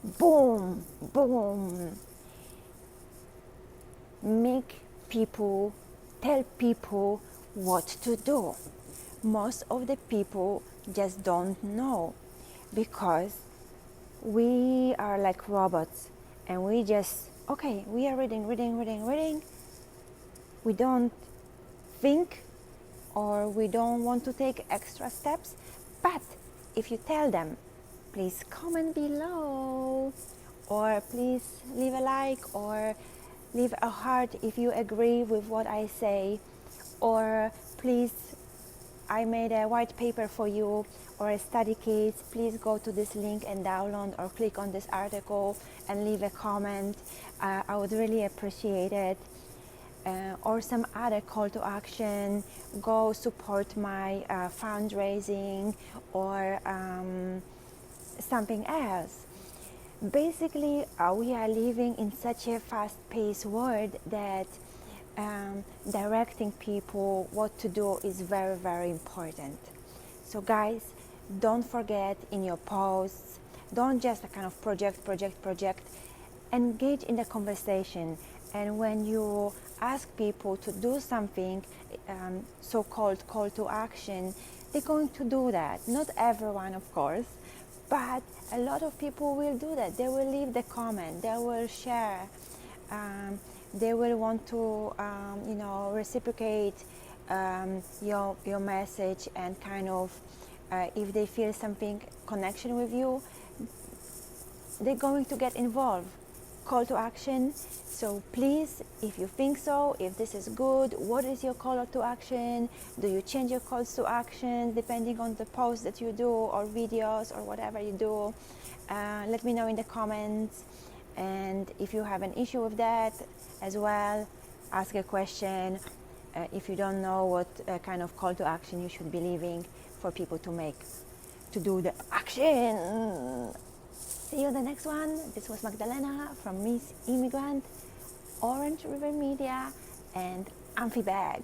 boom, boom. Make people, tell people what to do. Most of the people just don't know, because we are like robots, and we just, okay, we are reading. We don't think, or we don't want to take extra steps. But if you tell them, please comment below, or please leave a like, or leave a heart if you agree with what I say, or please, I made a white paper for you, or a study case, please go to this link and download, or click on this article and leave a comment. I would really appreciate it. Or some other call to action, go support my fundraising, or something else. Basically, we are living in such a fast-paced world that directing people what to do is very, very important. So guys, don't forget in your posts, don't just kind of project. Engage in the conversation. And when you ask people to do something, so-called call to action, they're going to do that. Not everyone, of course, but a lot of people will do that. They will leave the comment, they will share, they will want to reciprocate your message, and kind of if they feel something connection with you, they're going to get involved. Call to action. So please, if you think so, if this is good, what is your call to action? Do you change your calls to action depending on the posts that you do, or videos, or whatever you do? Let me know in the comments. And if you have an issue with that as well, ask a question. If you don't know what kind of call to action you should be leaving for people to do the action. See you in the next one. This was Magdalena from Miss Immigrant, Orange River Media, and Amphibag.